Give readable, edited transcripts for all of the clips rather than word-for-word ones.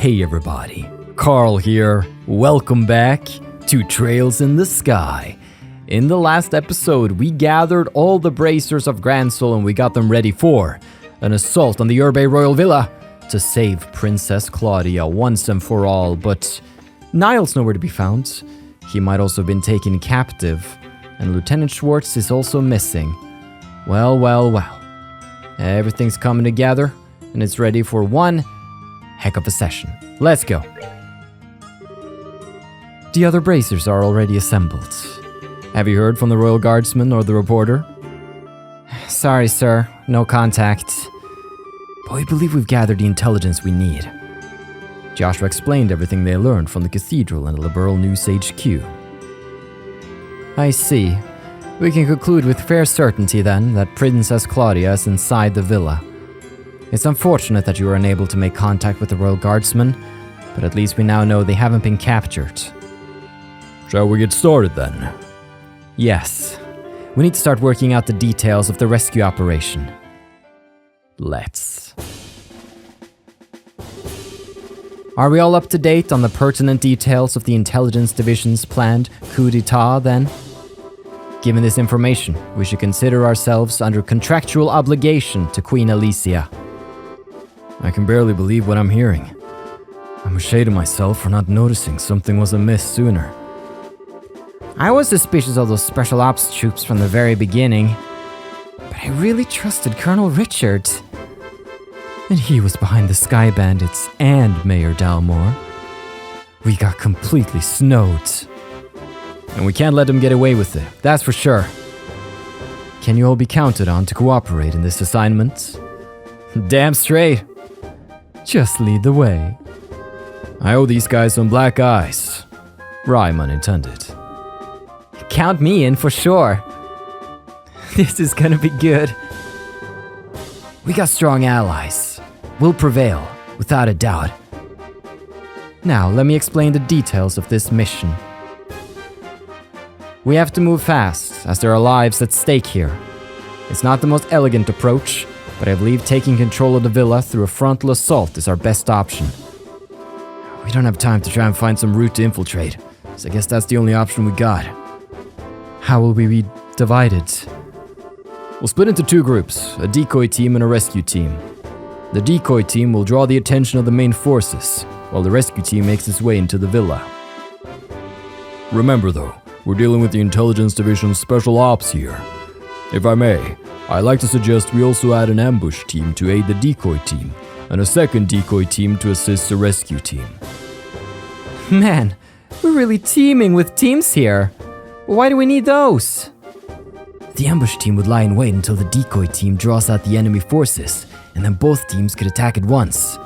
Hey everybody, Carl here. Welcome back to Trails in the Sky. In the last episode, we gathered all the bracers of Grancel and we got them ready for an assault on the Erbe Royal Villa to save Princess Claudia once and for all, but Niall's nowhere to be found. He might also have been taken captive, and Lieutenant Schwartz is also missing. Well. Everything's coming together, and it's ready for one heck of a session. Let's go. The other bracers are already assembled. Have you heard from the Royal Guardsman or the reporter? Sorry, sir. No contact. But we believe we've gathered the intelligence we need. Joshua explained everything they learned from the cathedral and the Liberal News HQ. I see. We can conclude with fair certainty, then, that Princess Claudia is inside the villa. It's unfortunate that you were unable to make contact with the Royal Guardsmen, but at least we now know they haven't been captured. Shall we get started, then? Yes. We need to start working out the details of the rescue operation. Let's. Are we all up to date on the pertinent details of the Intelligence Division's planned coup d'etat, then? Given this information, we should consider ourselves under contractual obligation to Queen Alicia. I can barely believe what I'm hearing. I'm ashamed of myself for not noticing something was amiss sooner. I was suspicious of those special ops troops from the very beginning, but I really trusted Colonel Richard. And he was behind the Sky Bandits and Mayor Dalmore. We got completely snowed. And we can't let them get away with it, that's for sure. Can you all be counted on to cooperate in this assignment? Damn straight. Just lead the way. I owe these guys some black eyes. Rhyme unintended. Count me in for sure. This is gonna be good. We got strong allies. We'll prevail, without a doubt. Now, let me explain the details of this mission. We have to move fast, as there are lives at stake here. It's not the most elegant approach, but I believe taking control of the villa through a frontal assault is our best option. We don't have time to try and find some route to infiltrate, so I guess that's the only option we got. How will we be divided? We'll split into two groups, a decoy team and a rescue team. The decoy team will draw the attention of the main forces, while the rescue team makes its way into the villa. Remember though, we're dealing with the Intelligence Division's special ops here. If I may, I'd like to suggest we also add an ambush team to aid the decoy team, and a second decoy team to assist the rescue team. Man, we're really teaming with teams here. Why do we need those? The ambush team would lie in wait until the decoy team draws out the enemy forces, and then both teams could attack at once.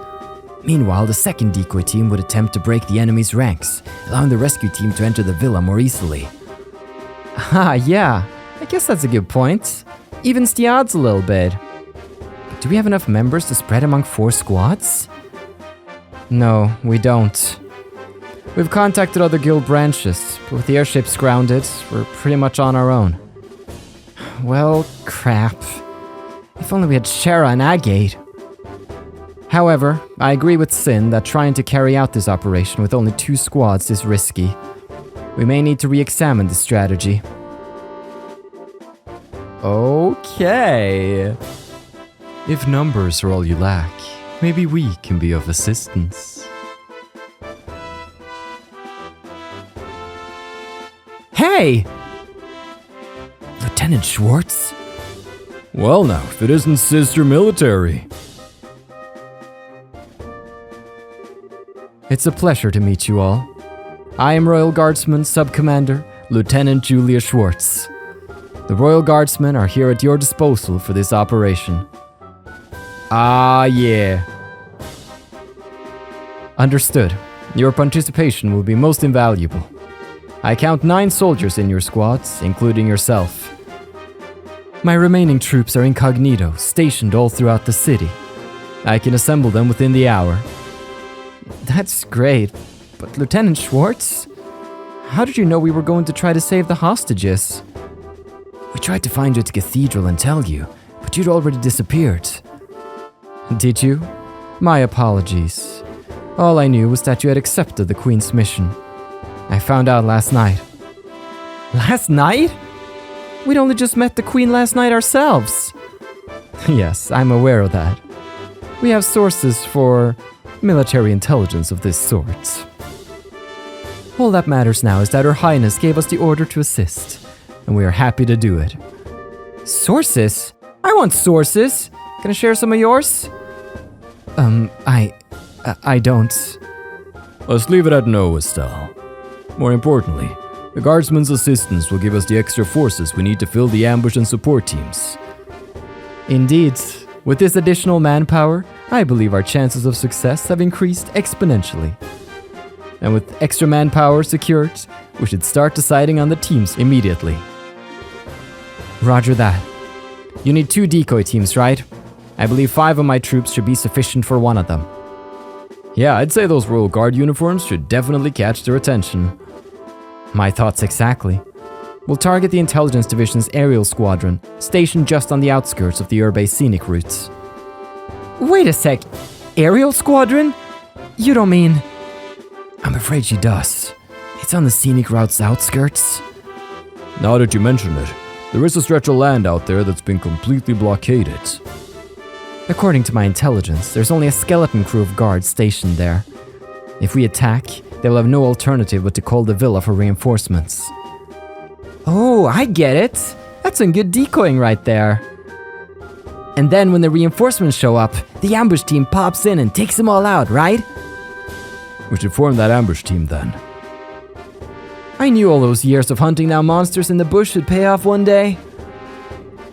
Meanwhile, the second decoy team would attempt to break the enemy's ranks, allowing the rescue team to enter the villa more easily. Yeah, I guess that's a good point. Evens the odds a little bit. But do we have enough members to spread among 4 squads? No, we don't. We've contacted other guild branches, but with the airships grounded, we're pretty much on our own. Well, crap. If only we had Shara and Agate. However, I agree with Sin that trying to carry out this operation with only 2 squads is risky. We may need to re-examine this strategy. Okay. If numbers are all you lack, maybe we can be of assistance. Hey! Lieutenant Schwartz? Well now, if it isn't Sister Military. It's a pleasure to meet you all. I am Royal Guardsman Sub-Commander Lieutenant Julia Schwartz. The Royal Guardsmen are here at your disposal for this operation. Ah, yeah. Understood. Your participation will be most invaluable. I count 9 soldiers in your squads, including yourself. My remaining troops are incognito, stationed all throughout the city. I can assemble them within the hour. That's great, but Lieutenant Schwartz? How did you know we were going to try to save the hostages? We tried to find you at the cathedral and tell you, but you'd already disappeared. Did you? My apologies. All I knew was that you had accepted the Queen's mission. I found out last night. Last night? We'd only just met the Queen last night ourselves. Yes, I'm aware of that. We have sources for military intelligence of this sort. All that matters now is that Her Highness gave us the order to assist, and we are happy to do it. Sources? I want sources! Can I share some of yours? I don't. Let's leave it at no, Estelle. More importantly, the guardsman's assistance will give us the extra forces we need to fill the ambush and support teams. Indeed. With this additional manpower, I believe our chances of success have increased exponentially. And with extra manpower secured, we should start deciding on the teams immediately. Roger that. You need 2 decoy teams, right? I believe 5 of my troops should be sufficient for one of them. Yeah, I'd say those Royal Guard uniforms should definitely catch their attention. My thoughts exactly. We'll target the Intelligence Division's aerial squadron, stationed just on the outskirts of the Erbe scenic routes. Wait a sec, aerial squadron? You don't mean... I'm afraid she does. It's on the scenic route's outskirts. Now that you mention it, there is a stretch of land out there that's been completely blockaded. According to my intelligence, there's only a skeleton crew of guards stationed there. If we attack, they will have no alternative but to call the villa for reinforcements. Oh, I get it! That's some good decoying right there. And then when the reinforcements show up, the ambush team pops in and takes them all out, right? We should form that ambush team then. I knew all those years of hunting down monsters in the bush would pay off one day.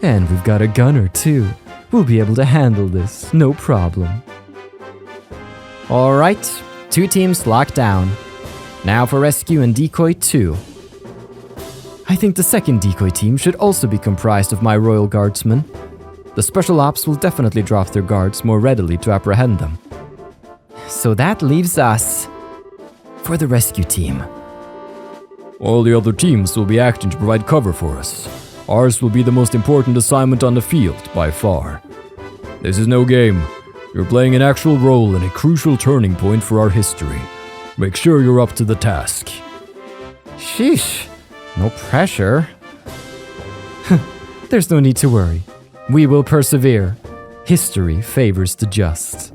And we've got a gunner too. We'll be able to handle this, no problem. Alright, 2 teams locked down. Now for rescue and decoy 2. I think the second decoy team should also be comprised of my Royal Guardsmen. The Special Ops will definitely drop their guards more readily to apprehend them. So that leaves us for the rescue team. All the other teams will be acting to provide cover for us. Ours will be the most important assignment on the field, by far. This is no game. You're playing an actual role in a crucial turning point for our history. Make sure you're up to the task. Sheesh, no pressure. There's no need to worry. We will persevere. History favors the just.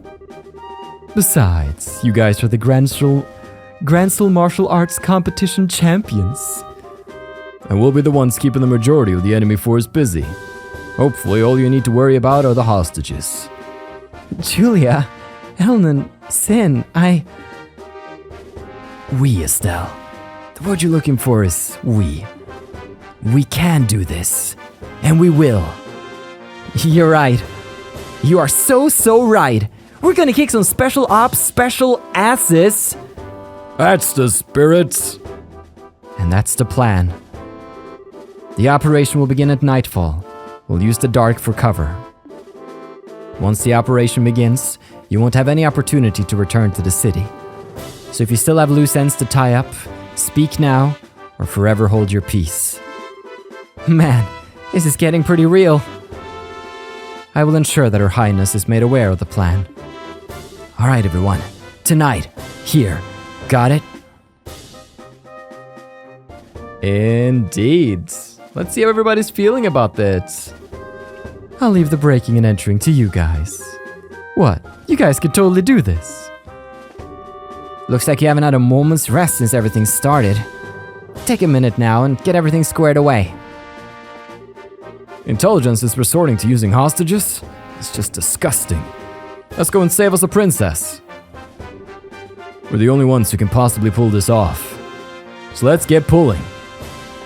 Besides, you guys are the Grancel martial arts competition champions. And we'll be the ones keeping the majority of the enemy force busy. Hopefully, all you need to worry about are the hostages. Julia, Elnan, Sin, We, Estelle. The word you're looking for is we. We can do this. And we will. You're right. You are so right. We're gonna kick some special ops special asses. That's the spirit. And that's the plan. The operation will begin at nightfall. We'll use the dark for cover. Once the operation begins, you won't have any opportunity to return to the city. So if you still have loose ends to tie up, speak now or forever hold your peace. Man, this is getting pretty real. I will ensure that Her Highness is made aware of the plan. All right, everyone. Tonight, here. Got it? Indeed. Let's see how everybody's feeling about this. I'll leave the breaking and entering to you guys. What? You guys could totally do this. Looks like you haven't had a moment's rest since everything started. Take a minute now and get everything squared away. Intelligence is resorting to using hostages? It's just disgusting. Let's go and save us a princess. We're the only ones who can possibly pull this off. So let's get pulling.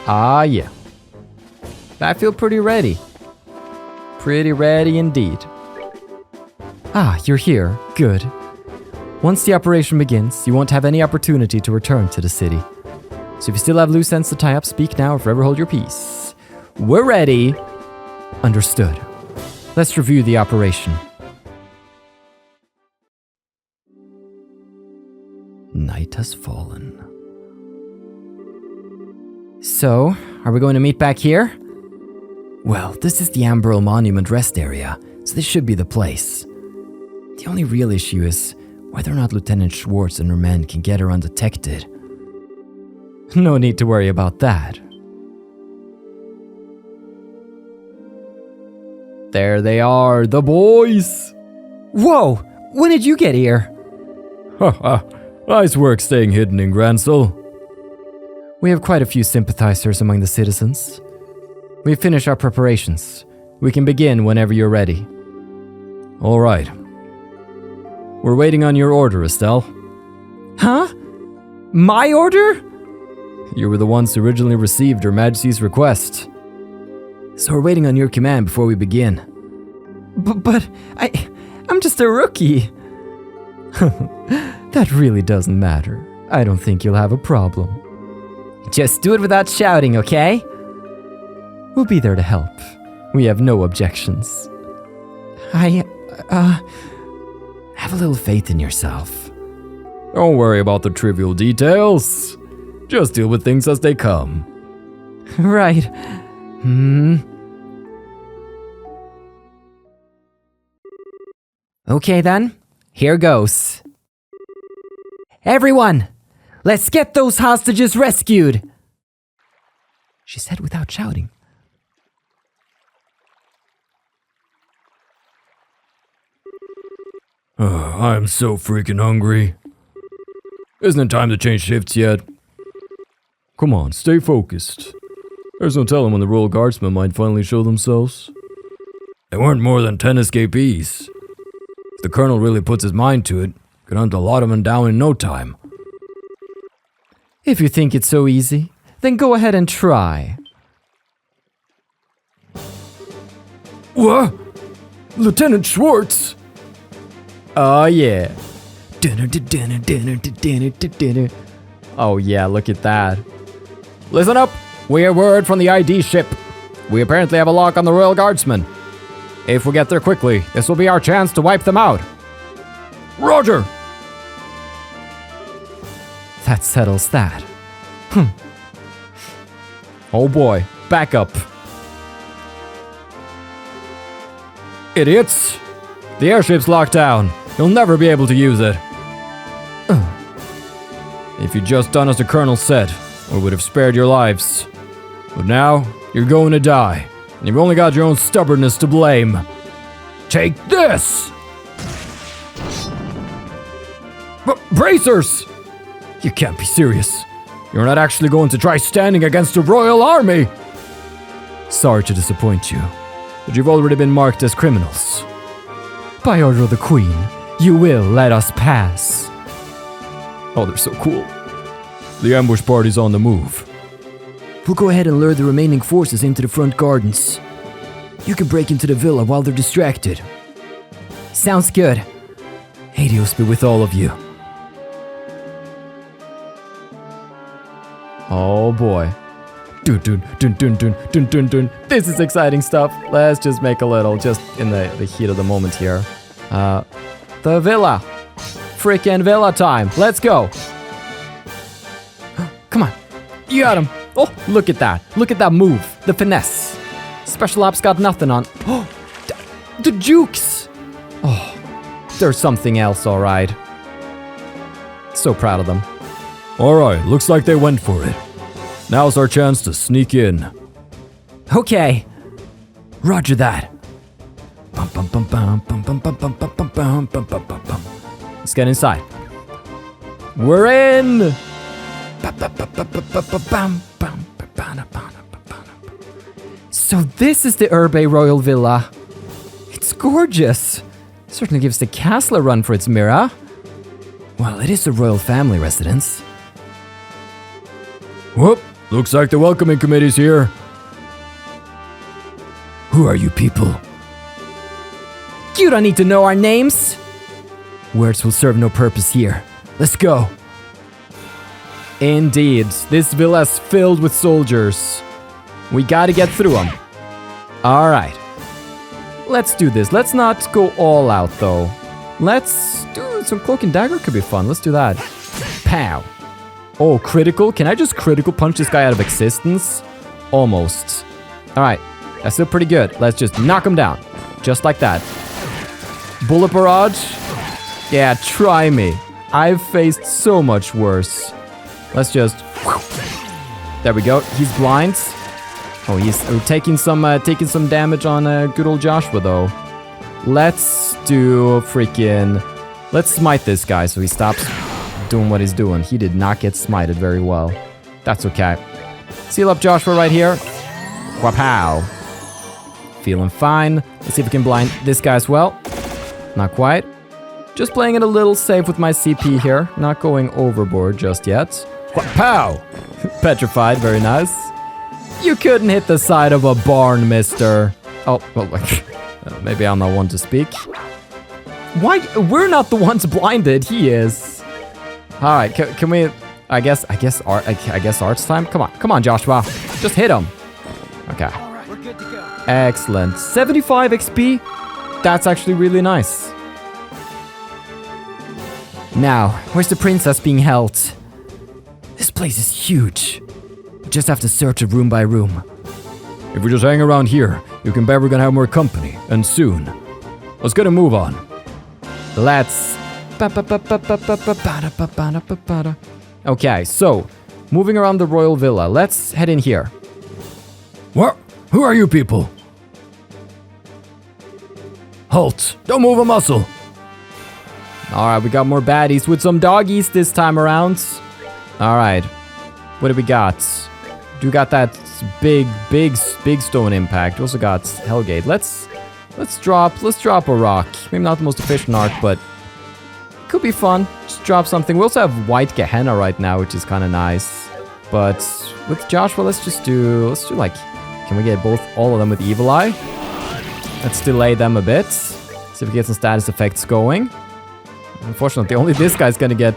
Ah, yeah. I feel pretty ready. Pretty ready indeed. Ah, you're here. Good. Once the operation begins, you won't have any opportunity to return to the city. So if you still have loose ends to tie up, speak now or forever hold your peace. We're ready. Understood. Let's review the operation. Night has fallen. So, are we going to meet back here? Well, this is the Ambral Monument rest area, so this should be the place. The only real issue is, whether or not Lieutenant Schwartz and her men can get her undetected. No need to worry about that. There they are, the boys! Whoa! When did you get here? Haha, nice work staying hidden in Grancel. We have quite a few sympathizers among the citizens. We've finished our preparations. We can begin whenever you're ready. All right. We're waiting on your order, Estelle. Huh? My order? You were the ones who originally received Her Majesty's request. So we're waiting on your command before we begin. But I'm just a rookie. That really doesn't matter. I don't think you'll have a problem. Just do it without shouting, okay? We'll be there to help. We have no objections. Have a little faith in yourself. Don't worry about the trivial details. Just deal with things as they come. Right. Okay then, here goes. Everyone, let's get those hostages rescued! She said without shouting. I'm so freaking hungry. Isn't it time to change shifts yet? Come on, stay focused. There's no telling when the Royal Guardsmen might finally show themselves. There weren't more than 10 escapees. If the Colonel really puts his mind to it, could hunt a lot of them down in no time. If you think it's so easy, then go ahead and try. What? Lieutenant Schwartz? Oh yeah. Oh yeah, look at that. Listen up! We have word from the ID ship. We apparently have a lock on the Royal Guardsmen. If we get there quickly, this will be our chance to wipe them out. Roger! That settles that. Oh boy, back up. Idiots! The airship's locked down. You'll never be able to use it. If you'd just done as the Colonel said, we would have spared your lives. But now, you're going to die, and you've only got your own stubbornness to blame. Take this! Bracers! You can't be serious. You're not actually going to try standing against the Royal Army! Sorry to disappoint you, but you've already been marked as criminals. By order of the Queen, you will let us pass. Oh, they're so cool. The ambush party's on the move. We'll go ahead and lure the remaining forces into the front gardens. You can break into the villa while they're distracted. Sounds good. Hades be with all of you. Oh boy. Dun dun dun dun dun dun dun dun. This is exciting stuff. Let's just make a little, just in the heat of the moment here. The villa. Frickin' villa time. Let's go. Come on. You got him. Oh, look at that. Look at that move. The finesse. Special ops got nothing on. Oh, the jukes. Oh, there's something else, all right. So proud of them. All right, looks like they went for it. Now's our chance to sneak in. Okay. Roger that. Let's get inside. We're in! So this is the Erbe Royal Villa. It's gorgeous. Certainly gives the castle a run for its mirror. Well, it is a royal family residence. Whoop, looks like the welcoming committee's here. Who are you people? You don't need to know our names. Words will serve no purpose here. Let's go. Indeed, this villa's filled with soldiers. We gotta get through them. Alright. Let's do this. Let's not go all out though. Let's do some cloak and dagger, could be fun. Let's do that. Pow. Oh, critical? Can I just critical punch this guy out of existence? Almost. Alright, that's still pretty good. Let's just knock him down. Just like that. Bullet barrage. Yeah, try me. I've faced so much worse. Let's just... There we go. He's blind. Oh, he's taking some damage on good old Joshua, though. Let's do freaking... Let's smite this guy so he stops doing what he's doing. He did not get smited very well. That's okay. Seal up Joshua right here. Wapow. Feeling fine. Let's see if we can blind this guy as well. Not quite. Just playing it a little safe with my CP here. Not going overboard just yet. Wapow. Petrified. Very nice. You couldn't hit the side of a barn, mister. Oh, well, maybe I'm not one to speak. Why? We're not the ones blinded. He is. All right. Can we? I guess Art's time. Come on, Joshua. Just hit him. Okay. We're good to go. Excellent. 75 XP. That's actually really nice. Now, where's the princess being held? This place is huge. We just have to search it room by room. If we just hang around here, you can bet we're gonna have more company, and soon. Let's get a move on. Let's... Okay, so, moving around the Royal Villa, let's head in here. What? Who are you people? Halt! Don't move a muscle! Alright, we got more baddies with some doggies this time around. Alright, what do we got? We got that big stone impact. We also got Hellgate. Let's drop a rock. Maybe not the most efficient art, but could be fun. Just drop something. We also have White Gehenna right now, which is kind of nice. But with Joshua, let's do like, can we get all of them with Evil Eye? Let's delay them a bit. See if we get some status effects going. Unfortunately, only this guy's gonna get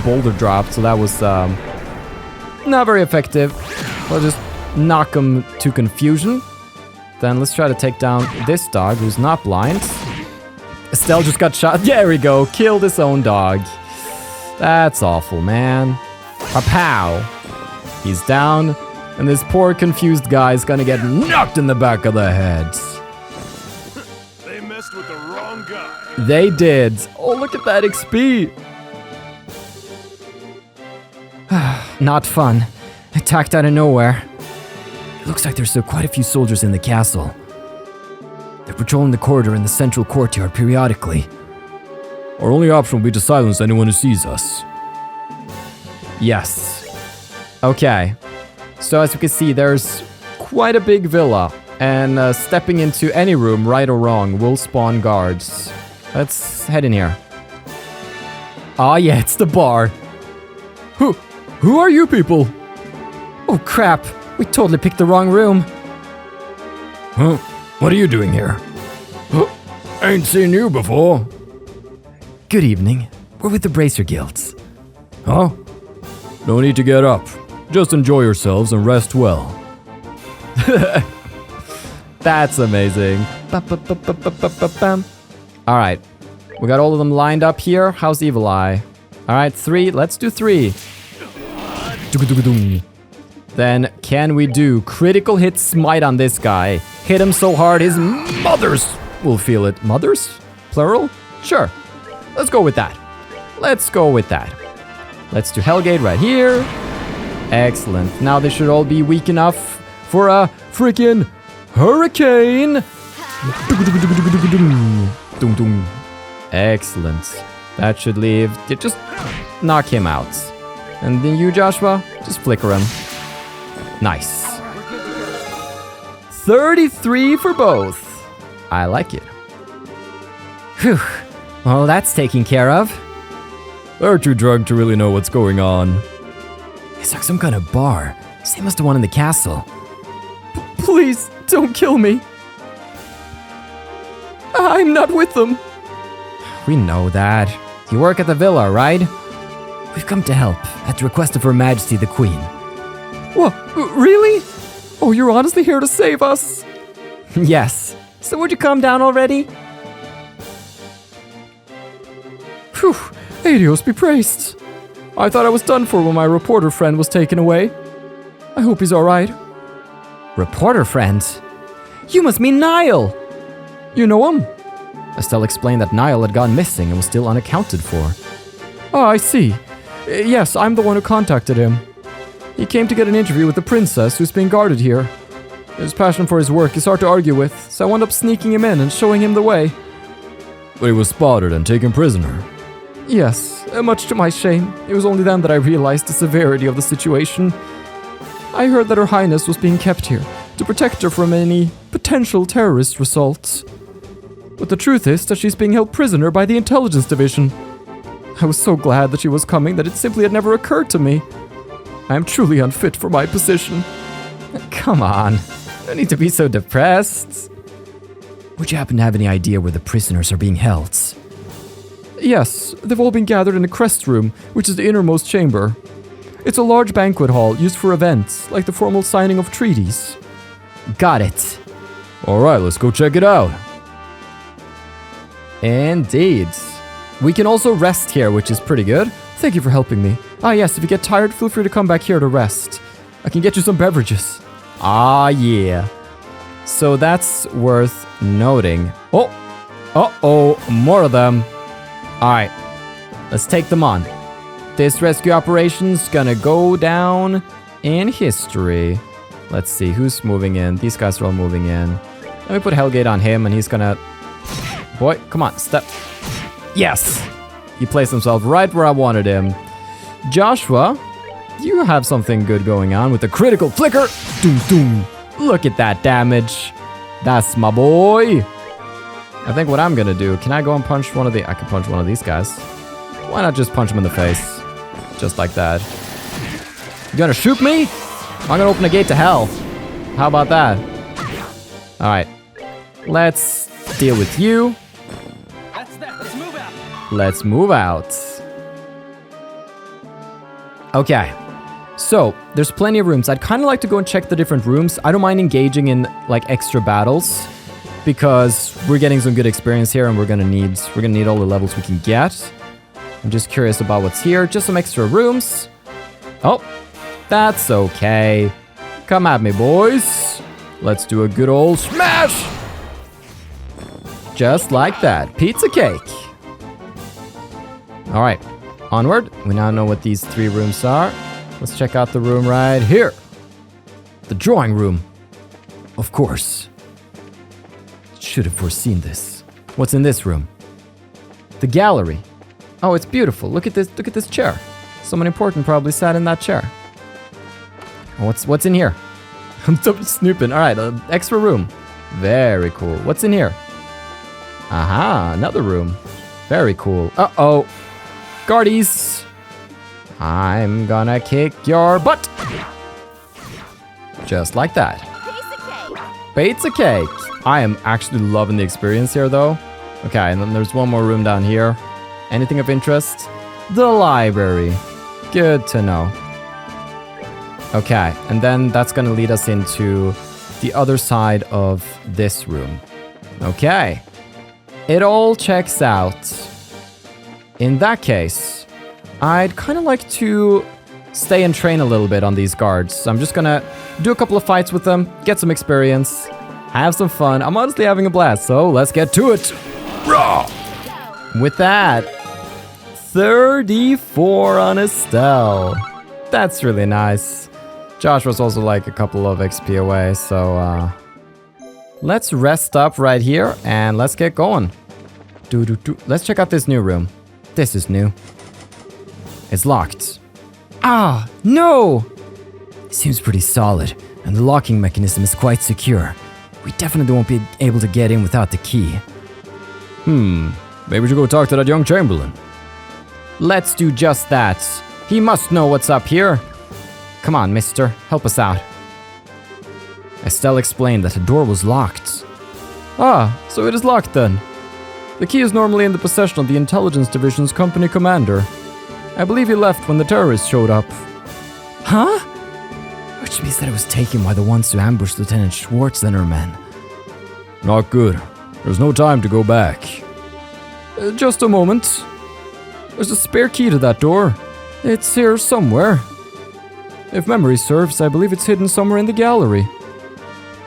boulder dropped, so that was not very effective. We'll just knock him to confusion. Then let's try to take down this dog who's not blind. Estelle just got shot. There we go. Killed his own dog. That's awful, man. A pow. He's down. And this poor confused guy is gonna get knocked in the back of the head. They messed with the wrong guy. They did. Oh, look at that XP. Not fun. Attacked out of nowhere. It looks like there's still quite a few soldiers in the castle. They're patrolling the corridor in the central courtyard periodically. Our only option will be to silence anyone who sees us. Yes. Okay. So as you can see, there's quite a big villa. And stepping into any room, right or wrong, will spawn guards. Let's head in here. Ah, yeah, it's the bar. Who are you people? Oh, crap. We totally picked the wrong room. Huh? What are you doing here? Ain't seen you before. Good evening. We're with the Bracer Guilds. Huh? No need to get up. Just enjoy yourselves and rest well. That's amazing. Alright. We got all of them lined up here. How's Evil Eye? Alright, 3. Let's do 3. Then, can we do critical hit smite on this guy? Hit him so hard his mothers will feel it. Mothers? Plural? Sure. Let's go with that. Let's go with that. Let's do Hellgate right here. Excellent. Now they should all be weak enough for a freaking hurricane. Excellent. That should leave. Just knock him out. And then you, Joshua, just flicker him. Nice. 33 for both. I like it. Whew. Well, that's taken care of. They're too drunk to really know what's going on. It's like some kind of bar. Same as the one in the castle. Please, don't kill me. I'm not with them. We know that. You work at the villa, right? We've come to help, at the request of Her Majesty the Queen. What? Really? Oh, you're honestly here to save us? Yes. So would you calm down already? Phew. Adios be praised. I thought I was done for when my reporter friend was taken away. I hope he's alright. Reporter friend? You must mean Niall. You know him? Estelle explained that Niall had gone missing and was still unaccounted for. Oh, I see. Yes, I'm the one who contacted him. He came to get an interview with the princess who's being guarded here. His passion for his work is hard to argue with, so I wound up sneaking him in and showing him the way. But he was spotted and taken prisoner. Yes, much to my shame. It was only then that I realized the severity of the situation. I heard that Her Highness was being kept here to protect her from any potential terrorist assaults. But the truth is that she's being held prisoner by the intelligence division. I was so glad that she was coming that it simply had never occurred to me. I am truly unfit for my position. Come on, no need to be so depressed. Would you happen to have any idea where the prisoners are being held? Yes, they've all been gathered in the Crest room, which is the innermost chamber. It's a large banquet hall used for events, like the formal signing of treaties. Got it. Alright, let's go check it out. Indeed. We can also rest here, which is pretty good. Thank you for helping me. Ah yes, if you get tired, feel free to come back here to rest. I can get you some beverages. Ah yeah. So that's worth noting. Oh! Uh-oh, more of them. Alright, let's take them on. This rescue operation's gonna go down in history. Let's see, who's moving in? These guys are all moving in. Let me put Hellgate on him and he's gonna... Boy, come on, step. Yes! He placed himself right where I wanted him. Joshua, you have something good going on with the critical flicker. Doom, doom. Look at that damage. That's my boy. I think what I'm gonna do, can I go and punch one of the... I can punch one of these guys. Why not just punch him in the face? Just like that. You gonna shoot me? I'm gonna open a gate to hell. How about that? Alright. Let's deal with you. Let's move out. Okay. So, there's plenty of rooms. I'd kind of like to go and check the different rooms. I don't mind engaging in, like, extra battles. Because we're getting some good experience here and we're gonna need all the levels we can get. I'm just curious about what's here. Just some extra rooms. Oh, that's okay. Come at me, boys. Let's do a good old smash. Just like that. Pizza cake. All right, onward. We now know what these 3 rooms are. Let's check out the room right here. The drawing room. Of course. Should have foreseen this. What's in this room? The gallery. Oh, it's beautiful. Look at this chair. Someone important probably sat in that chair. What's in here? I'm snooping. All right, extra room. Very cool. What's in here? Aha, another room. Very cool. Uh-oh. Guardies. I'm gonna kick your butt. Just like that. Pizza cake. I am actually loving the experience here, though. Okay, and then there's one more room down here. Anything of interest? The library. Good to know. Okay, and then that's gonna lead us into the other side of this room. Okay. It all checks out. In that case, I'd kind of like to stay and train a little bit on these guards. I'm just gonna do a couple of fights with them, get some experience, have some fun. I'm honestly having a blast, so let's get to it. With that, 34 on Estelle. That's really nice. Josh was also like a couple of XP away, so let's rest up right here and let's get going. Let's check out this new room. This is new. It's locked. Ah, no! Seems pretty solid, and the locking mechanism is quite secure. We definitely won't be able to get in without the key. Maybe we should go talk to that young Chamberlain. Let's do just that. He must know what's up here. Come on, mister, help us out. Estelle explained that the door was locked. Ah, so it is locked then. The key is normally in the possession of the Intelligence Division's company commander. I believe he left when the terrorists showed up. Huh? Which means that it was taken by the ones who ambushed Lieutenant Schwartz and her men. Not good. There's no time to go back. Just a moment. There's a spare key to that door. It's here somewhere. If memory serves, I believe it's hidden somewhere in the gallery.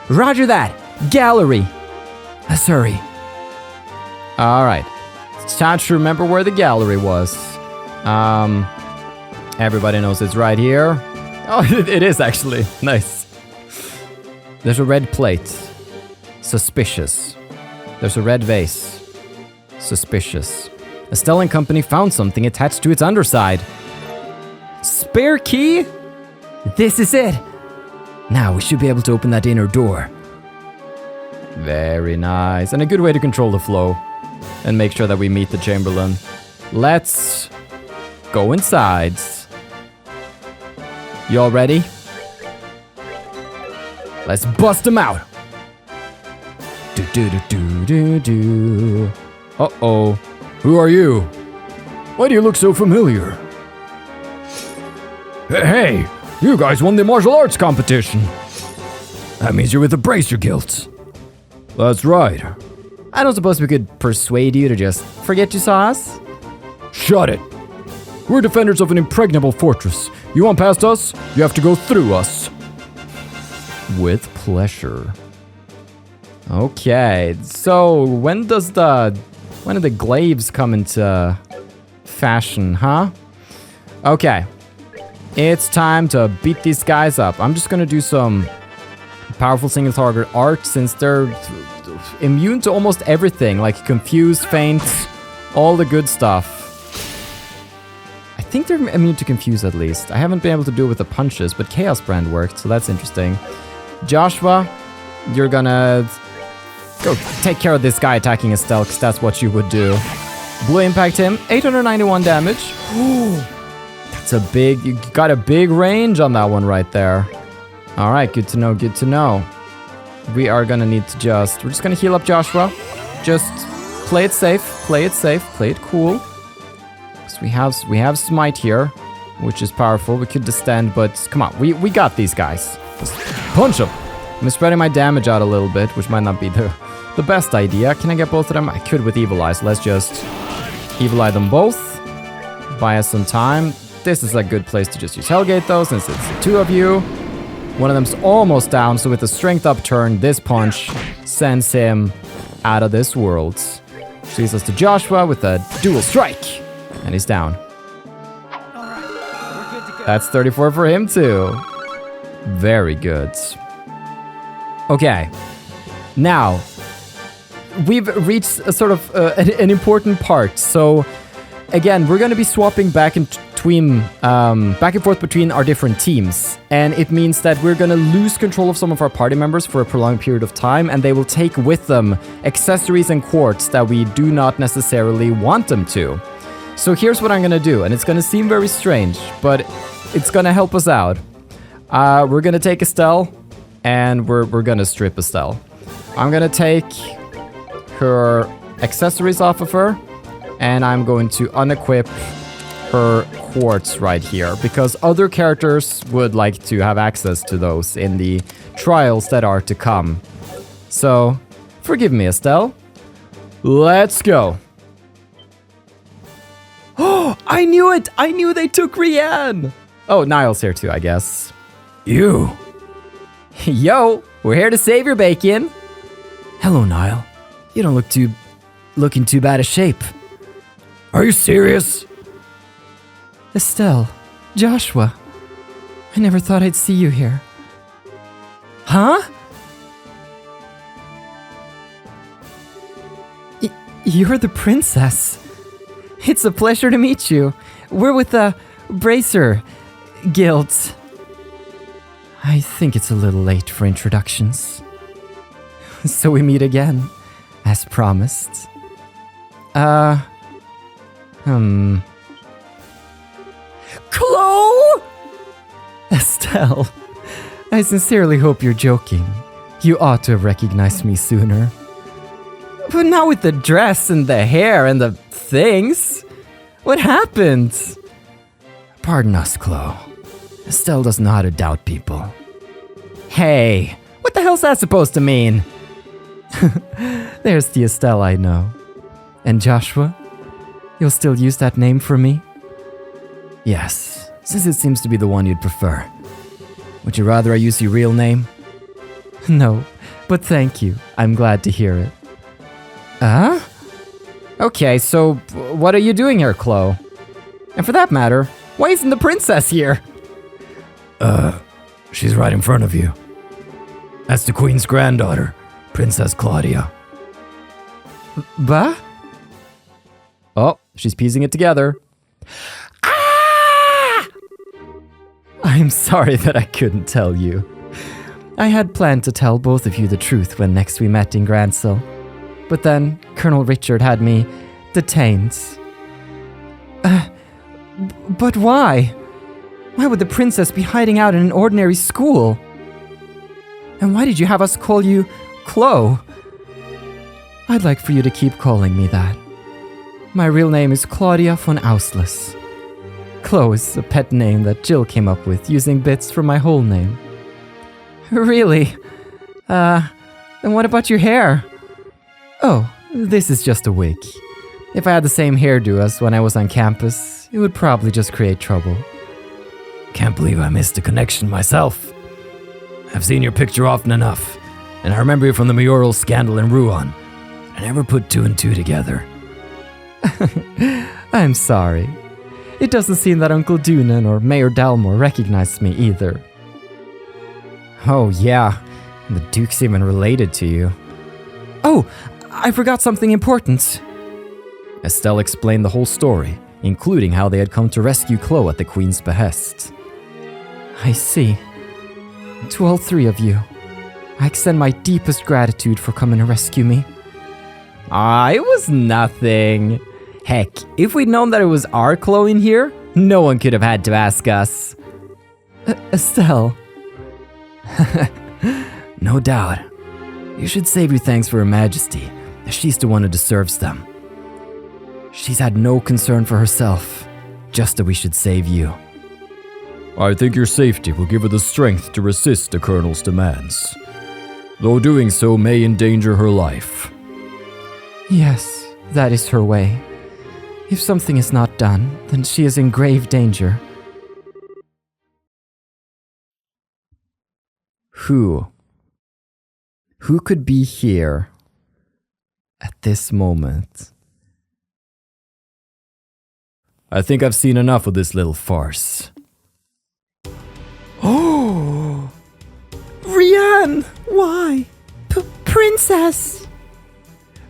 Roger that! Gallery! Let's hurry. Alright. It's time to remember where the gallery was. Everybody knows it's right here. Oh, it is actually. Nice. There's a red plate. Suspicious. There's a red vase. Suspicious. Estelle and company found something attached to its underside. Spare key? This is it. Now we should be able to open that inner door. Very nice. And a good way to control the flow. And make sure that we meet the Chamberlain. Let's go inside. You all ready? Let's bust them out. Do do do do do do. Uh-oh. Who are you? Why do you look so familiar? Hey, you guys won the martial arts competition. That means you're with the Bracer Guilds. That's right. I don't suppose we could persuade you to just forget you saw us? Shut it. We're defenders of an impregnable fortress. You want past us? You have to go through us. With pleasure. Okay, so when did the glaives come into fashion, huh? Okay. It's time to beat these guys up. I'm just gonna do some powerful single target art since they're immune to almost everything, like confuse, feint, all the good stuff. I think they're immune to confuse at least. I haven't been able to do it with the punches, but Chaos Brand worked, so that's interesting. Joshua, you're gonna go take care of this guy attacking Estelle, because that's what you would do. Blue impact him, 891 damage. That's a big, you got a big range on that one right there. All right, good to know, good to know. We are gonna need to we're just gonna heal up Joshua. Just play it safe, play it cool. Because we have smite here, which is powerful. We could distend, but come on, we got these guys. Just punch them. I'm spreading my damage out a little bit, which might not be the best idea. Can I get both of them? I could with Evil Eye, so let's just Evil Eye them both. Buy us some time. This is a good place to just use Hellgate though, since it's the two of you. One of them's almost down, so with the strength upturn, this punch sends him out of this world. Leads us to Joshua with a dual strike, and he's down. That's 34 for him too. Very good. Okay, now we've reached a sort of an important part. So again, we're going to be swapping back and forth between our different teams, and it means that we're going to lose control of some of our party members for a prolonged period of time, and they will take with them accessories and quartz that we do not necessarily want them to. So here's what I'm going to do, and it's going to seem very strange, but it's going to help us out. We're going to take Estelle, and we're going to strip Estelle. I'm going to take her accessories off of her, and I'm going to unequip her quartz right here, because other characters would like to have access to those in the trials that are to come. So, forgive me, Estelle. Let's go. Oh, I knew it! I knew they took Rianne! Oh, Niall's here too, I guess. You. Yo, we're here to save your bacon. Hello, Niall. You don't look in too bad a shape. Are you serious? Estelle, Joshua, I never thought I'd see you here. Huh? You're the princess. It's a pleasure to meet you. We're with the Bracer Guilds. I think it's a little late for introductions. So we meet again, as promised. Chloe! Estelle, I sincerely hope you're joking. You ought to have recognized me sooner. But not with the dress and the hair and the things. What happened? Pardon us, Chloe. Estelle doesn't know how to doubt people. Hey, what the hell's that supposed to mean? There's the Estelle I know. And Joshua, you'll still use that name for me? Yes, since it seems to be the one you'd prefer. Would you rather I use your real name? No, but thank you. I'm glad to hear it. Okay, so what are you doing here, Chloe? And for that matter, why isn't the princess here? She's right in front of you. That's the Queen's granddaughter, Princess Claudia. Bah? Oh, she's piecing it together. Ah! I'm sorry that I couldn't tell you. I had planned to tell both of you the truth when next we met in Grancel. But then Colonel Richard had me detained. But why? Why would the princess be hiding out in an ordinary school? And why did you have us call you Chloe? I'd like for you to keep calling me that. My real name is Claudia von Auslis. Chloe is a pet name that Jill came up with using bits from my whole name. Really? Then what about your hair? Oh, this is just a wig. If I had the same hairdo as when I was on campus, it would probably just create trouble. Can't believe I missed a connection myself. I've seen your picture often enough, and I remember you from the mayoral scandal in Rouen. I never put two and two together. I'm sorry. It doesn't seem that Uncle Dunan or Mayor Dalmore recognized me either. Oh yeah, the Duke's even related to you. Oh, I forgot something important. Estelle explained the whole story, including how they had come to rescue Chloe at the Queen's behest. I see. To all three of you, I extend my deepest gratitude for coming to rescue me. It was nothing. Heck, if we'd known that it was our Chloe in here, no one could have had to ask us. Estelle. No doubt. You should save your thanks for Her Majesty, as she's the one who deserves them. She's had no concern for herself, just that we should save you. I think your safety will give her the strength to resist the Colonel's demands, though doing so may endanger her life. Yes, that is her way. If something is not done, then she is in grave danger. Who could be here at this moment? I think I've seen enough of this little farce. Oh! Rianne! Why? Princess!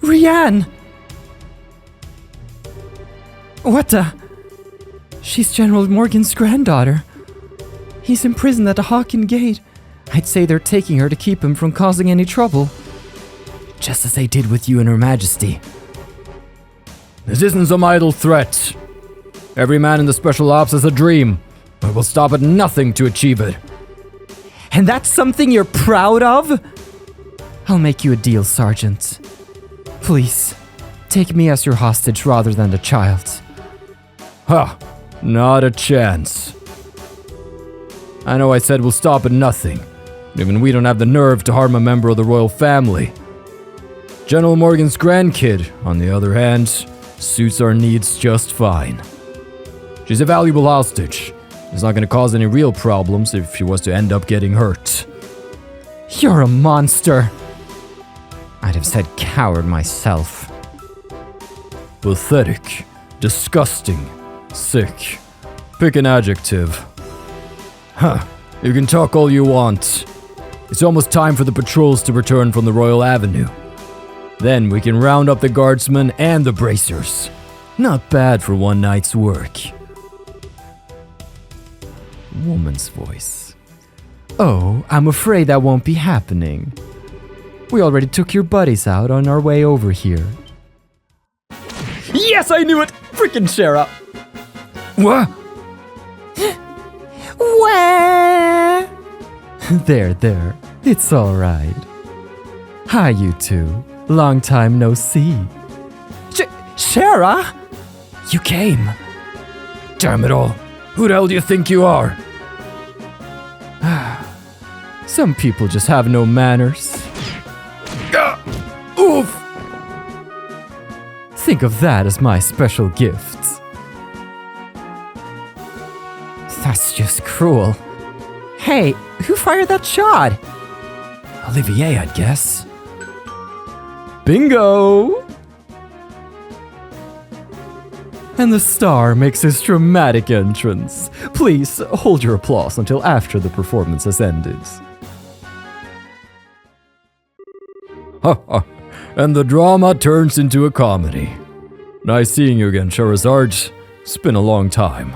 Rianne! What the? She's General Morgan's granddaughter. He's imprisoned at the Hawken Gate. I'd say they're taking her to keep him from causing any trouble. Just as they did with you and Her Majesty. This isn't some idle threat. Every man in the Special Ops has a dream, but will stop at nothing to achieve it. And that's something you're proud of? I'll make you a deal, Sergeant. Please, take me as your hostage rather than the child. Ha! Not a chance. I know I said we'll stop at nothing, but even we don't have the nerve to harm a member of the royal family. General Morgan's grandkid, on the other hand, suits our needs just fine. She's a valuable hostage. It's not going to cause any real problems if she was to end up getting hurt. You're a monster. I'd have said coward myself. Pathetic, disgusting, sick. Pick an adjective. Huh, you can talk all you want. It's almost time for the patrols to return from the Royal Avenue. Then we can round up the guardsmen and the bracers. Not bad for one night's work. Woman's voice. Oh, I'm afraid that won't be happening. We already took your buddies out on our way over here. Yes, I knew it! Frickin' Sora! What? Where? There. It's alright. Hi, you two. Long time no see. Sora? You came. Damn it all. Who the hell do you think you are? Some people just have no manners. Oof! Think of that as my special gift. That's just cruel. Hey, who fired that shot? Olivier, I'd guess. Bingo! And the star makes his dramatic entrance. Please hold your applause until after the performance has ended. Ha ha. And the drama turns into a comedy. Nice seeing you again, Charizard. It's been a long time.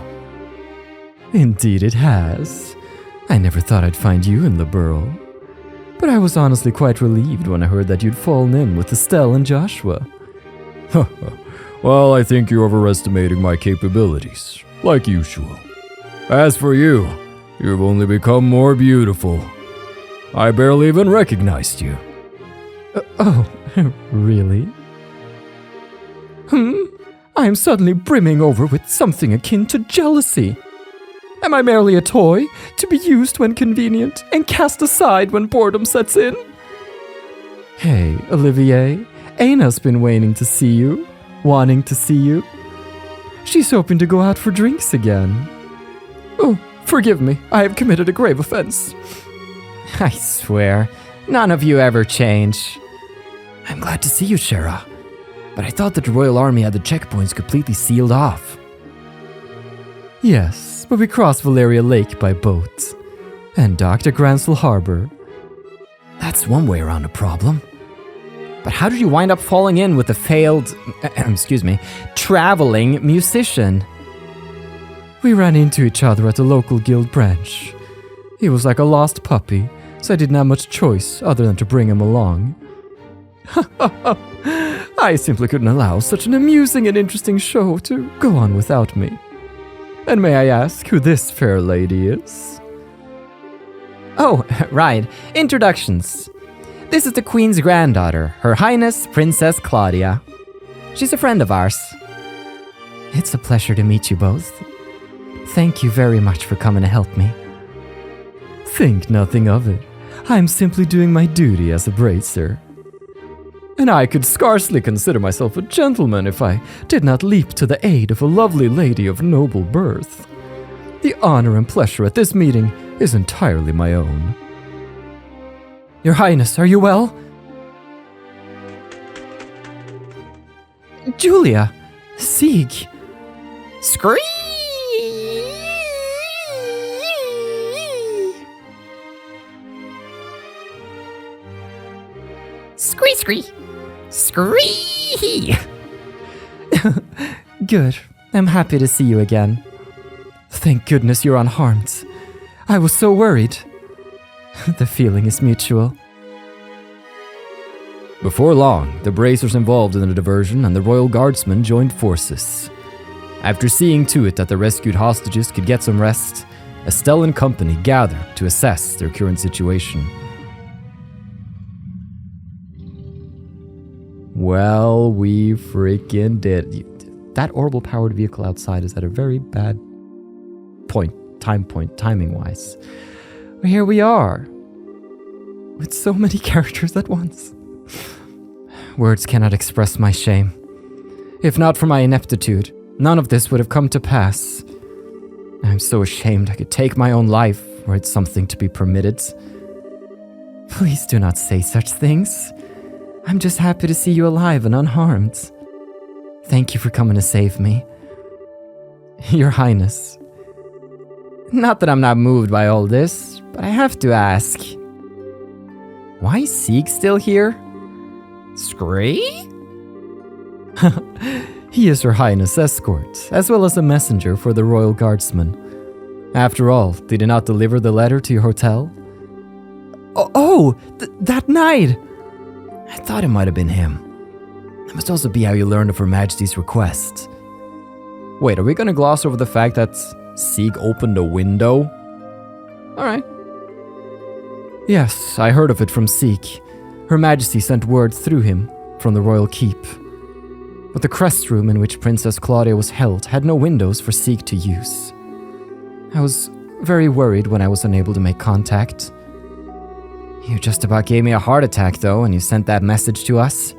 Indeed it has. I never thought I'd find you in the Brawl. But I was honestly quite relieved when I heard that you'd fallen in with Estelle and Joshua. Well, I think you're overestimating my capabilities, like usual. As for you, you've only become more beautiful. I barely even recognized you. Oh, really? I am suddenly brimming over with something akin to jealousy. Am I merely a toy, to be used when convenient and cast aside when boredom sets in? Hey, Olivier, Aina's been wanting to see you. She's hoping to go out for drinks again. Oh, forgive me, I have committed a grave offense. I swear, none of you ever change. I'm glad to see you, Shara. But I thought that the Royal Army had the checkpoints completely sealed off. Yes, but we crossed Valeria Lake by boat. And docked at Grancel Harbor. That's one way around the problem. But how did you wind up falling in with a failed, traveling musician? We ran into each other at the local guild branch. He was like a lost puppy, so I didn't have much choice other than to bring him along. I simply couldn't allow such an amusing and interesting show to go on without me. And may I ask who this fair lady is? Oh, right. Introductions. This is the Queen's granddaughter, Her Highness Princess Claudia. She's a friend of ours. It's a pleasure to meet you both. Thank you very much for coming to help me. Think nothing of it. I'm simply doing my duty as a bracer. And I could scarcely consider myself a gentleman if I did not leap to the aid of a lovely lady of noble birth. The honor and pleasure at this meeting is entirely my own. Your Highness, are you well? Julia! Sieg! Scream! Scree! Scree! Good. I'm happy to see you again. Thank goodness you're unharmed. I was so worried. The feeling is mutual. Before long, the bracers involved in the diversion and the Royal Guardsmen joined forces. After seeing to it that the rescued hostages could get some rest, Estelle and company gathered to assess their current situation. Well, we freaking did. That orbital powered vehicle outside is at a very bad timing-wise. But here we are, with so many characters at once. Words cannot express my shame. If not for my ineptitude, none of this would have come to pass. I'm so ashamed I could take my own life were it something to be permitted. Please do not say such things. I'm just happy to see you alive and unharmed. Thank you for coming to save me. Your Highness. Not that I'm not moved by all this, but I have to ask. Why is Sieg still here? Scree? He is Her Highness' escort, as well as a messenger for the Royal Guardsmen. After all, did he not deliver the letter to your hotel? That night! I thought it might have been him. That must also be how you learned of Her Majesty's request. Wait, are we gonna gloss over the fact that Sieg opened a window? Alright. Yes, I heard of it from Sieg. Her Majesty sent word through him from the Royal Keep. But the Crest room in which Princess Claudia was held had no windows for Sieg to use. I was very worried when I was unable to make contact. You just about gave me a heart attack, though, when you sent that message to us.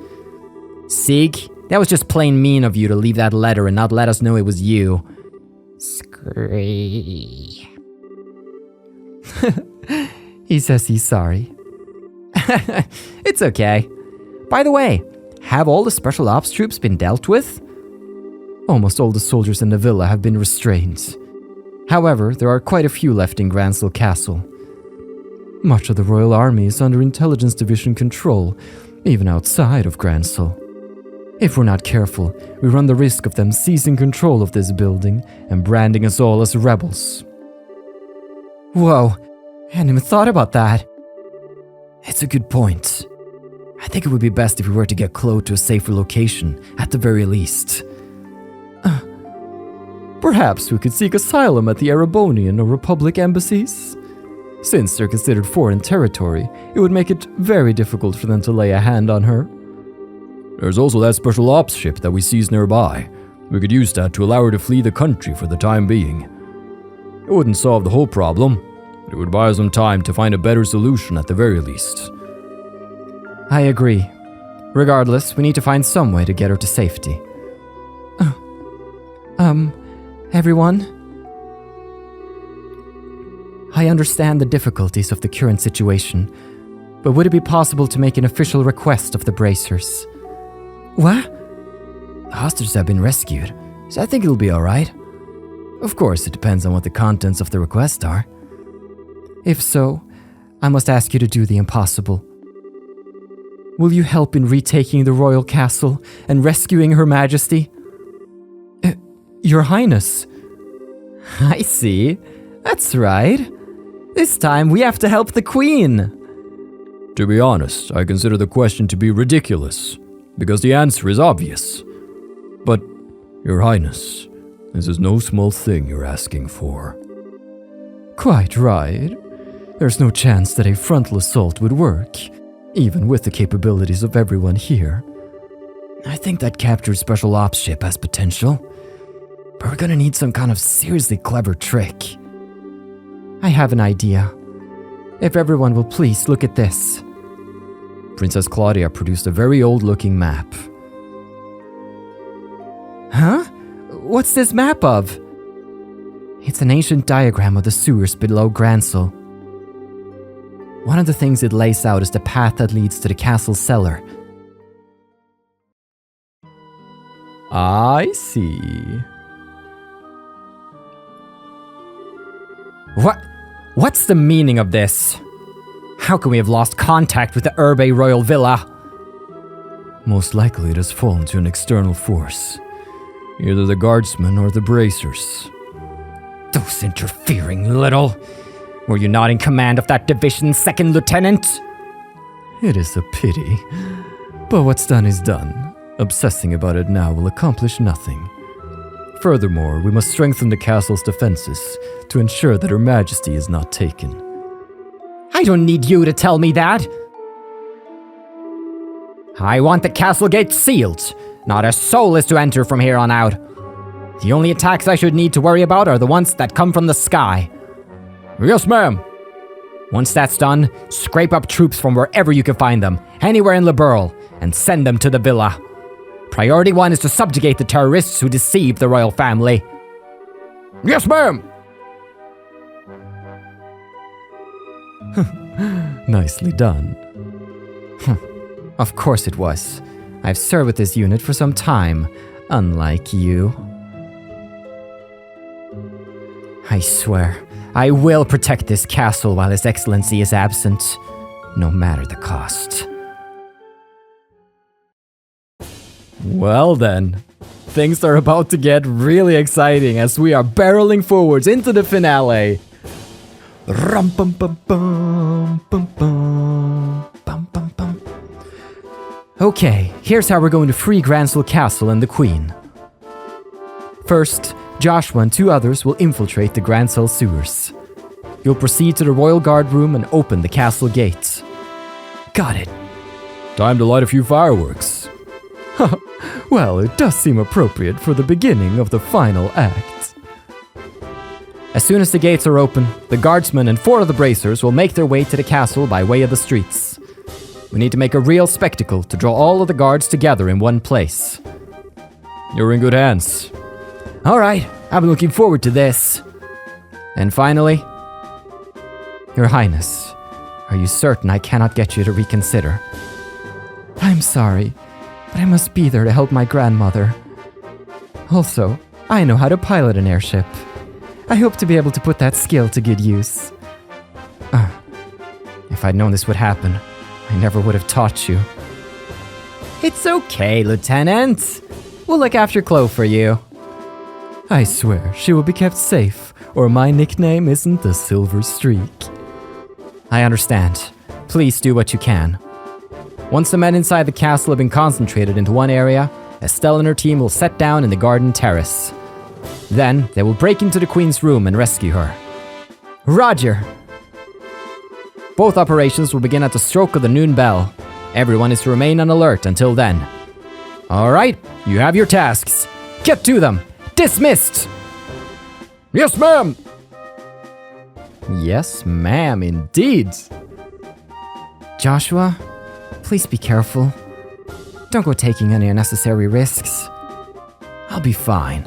Sieg, that was just plain mean of you to leave that letter and not let us know it was you. Scree. He says he's sorry. It's okay. By the way, have all the special ops troops been dealt with? Almost all the soldiers in the villa have been restrained. However, there are quite a few left in Grancel Castle. Much of the Royal Army is under Intelligence Division control, even outside of Grancel. If we're not careful, we run the risk of them seizing control of this building and branding us all as rebels. Whoa, I hadn't even thought about that. It's a good point. I think it would be best if we were to get Chloe to a safer location, at the very least. Perhaps we could seek asylum at the Erebonian or Republic embassies? Since they're considered foreign territory, it would make it very difficult for them to lay a hand on her. There's also that special ops ship that we seized nearby. We could use that to allow her to flee the country for the time being. It wouldn't solve the whole problem, but it would buy us some time to find a better solution at the very least. I agree. Regardless, we need to find some way to get her to safety. Everyone? I understand the difficulties of the current situation, but would it be possible to make an official request of the bracers? What? The hostages have been rescued, so I think it'll be alright. Of course, it depends on what the contents of the request are. If so, I must ask you to do the impossible. Will you help in retaking the royal castle and rescuing Her Majesty? Your Highness. I see. That's right. This time we have to help the Queen. To be honest, I consider the question to be ridiculous, because the answer is obvious. But, Your Highness, this is no small thing you're asking for. Quite right. There's no chance that a frontal assault would work, even with the capabilities of everyone here. I think that captured special ops ship has potential, but we're gonna need some kind of seriously clever trick. I have an idea. If everyone will please look at this. Princess Claudia produced a very old-looking map. Huh? What's this map of? It's an ancient diagram of the sewers below Grancel. One of the things it lays out is the path that leads to the castle cellar. I see. What's the meaning of this? How can we have lost contact with the Erbe Royal Villa? Most likely it has fallen to an external force. Either the guardsmen or the bracers. Those interfering little... Were you not in command of that division's second lieutenant? It is a pity. But what's done is done. Obsessing about it now will accomplish nothing. Furthermore, we must strengthen the castle's defenses to ensure that Her Majesty is not taken. I don't need you to tell me that. I want the castle gate sealed. Not a soul is to enter from here on out. The only attacks I should need to worry about are the ones that come from the sky. Yes, ma'am. Once that's done, scrape up troops from wherever you can find them, anywhere in Liberl, and send them to the villa. Priority 1 is to subjugate the terrorists who deceive the royal family. Yes, ma'am! Nicely done. Of course it was. I've served with this unit for some time, unlike you. I swear, I will protect this castle while His Excellency is absent, no matter the cost. Well then, things are about to get really exciting as we are barreling forwards into the finale. Rum bum bum bum bum bum bum bum bum. Okay, here's how we're going to free Grancel Castle and the Queen. First, Joshua and 2 others will infiltrate the Grancel sewers. You'll proceed to the Royal Guard room and open the castle gates. Got it. Time to light a few fireworks. Well, it does seem appropriate for the beginning of the final act. As soon as the gates are open, the guardsmen and 4 of the bracers will make their way to the castle by way of the streets. We need to make a real spectacle to draw all of the guards together in one place. You're in good hands. Alright, I've been looking forward to this. And finally, Your Highness, are you certain I cannot get you to reconsider? I'm sorry, but I must be there to help my grandmother. Also, I know how to pilot an airship. I hope to be able to put that skill to good use. If I'd known this would happen, I never would have taught you. It's okay, Lieutenant. We'll look after Chloe for you. I swear she will be kept safe, or my nickname isn't the Silver Streak. I understand. Please do what you can. Once the men inside the castle have been concentrated into one area, Estelle and her team will set down in the garden terrace. Then, they will break into the Queen's room and rescue her. Roger! Both operations will begin at the stroke of the noon bell. Everyone is to remain on alert until then. Alright, you have your tasks. Get to them! Dismissed! Yes, ma'am! Yes, ma'am, indeed. Joshua, please be careful. Don't go taking any unnecessary risks. I'll be fine.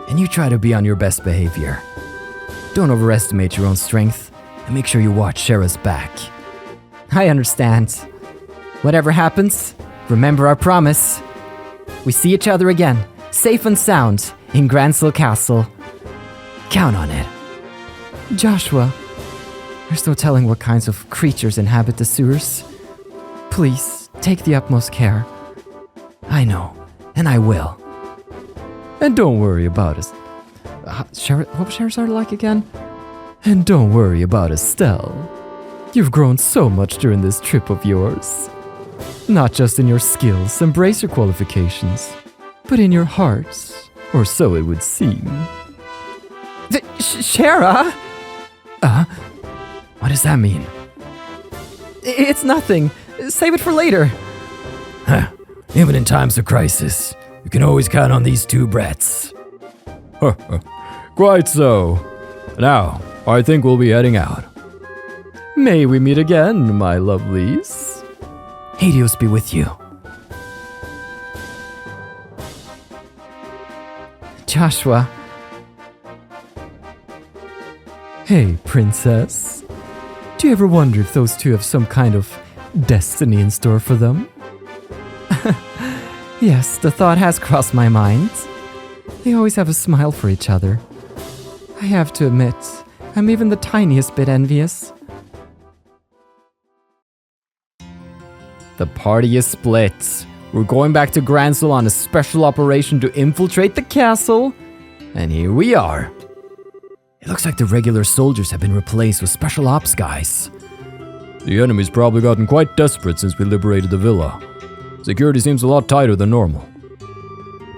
And you try to be on your best behavior. Don't overestimate your own strength, and make sure you watch Shara's back. I understand. Whatever happens, remember our promise. We see each other again, safe and sound, in Grancel Castle. Count on it. Joshua, there's no telling what kinds of creatures inhabit the sewers. Please, take the utmost care. I know, and I will. And don't worry about us. What was Shara like again? And don't worry about Estelle. You've grown so much during this trip of yours. Not just in your skills and bracer qualifications, but in your hearts, or so it would seem. Shara? What does that mean? It's nothing. Save it for later. Even in times of crisis, you can always count on these two brats. Quite so. Now, I think we'll be heading out. May we meet again, my lovelies. Hades be with you. Joshua. Hey, princess. Do you ever wonder if those two have some kind of destiny in store for them? Yes, the thought has crossed my mind. They always have a smile for each other. I have to admit, I'm even the tiniest bit envious. The party is split. We're going back to Grancel on a special operation to infiltrate the castle. And here we are. It looks like the regular soldiers have been replaced with special ops guys. The enemy's probably gotten quite desperate since we liberated the villa. Security seems a lot tighter than normal.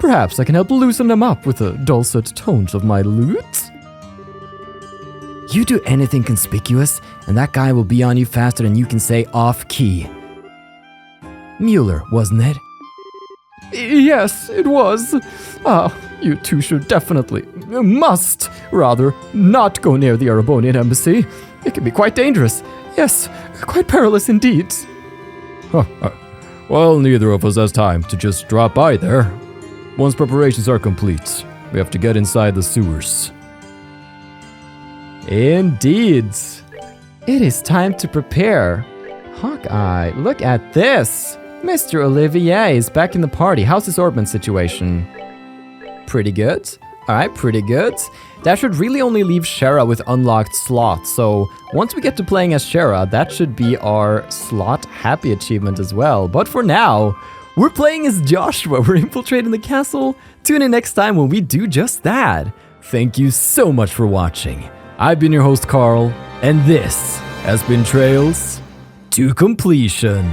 Perhaps I can help loosen them up with the dulcet tones of my lute? You do anything conspicuous, and that guy will be on you faster than you can say off-key. Mueller, wasn't it? Yes, it was. You two should must not go near the Erebonian embassy. It can be quite dangerous. Yes, quite perilous indeed. Well, neither of us has time to just drop by there. Once preparations are complete, we have to get inside the sewers. Indeed. It is time to prepare. Hawkeye, look at this. Mr. Olivier is back in the party. How's this Orbman situation? Pretty good. Alright, pretty good. That should really only leave Shara with unlocked slots. So once we get to playing as Shara, that should be our slot happy achievement as well. But for now, we're playing as Joshua. We're infiltrating the castle. Tune in next time when we do just that. Thank you so much for watching. I've been your host, Carl, and this has been Trails to Completion.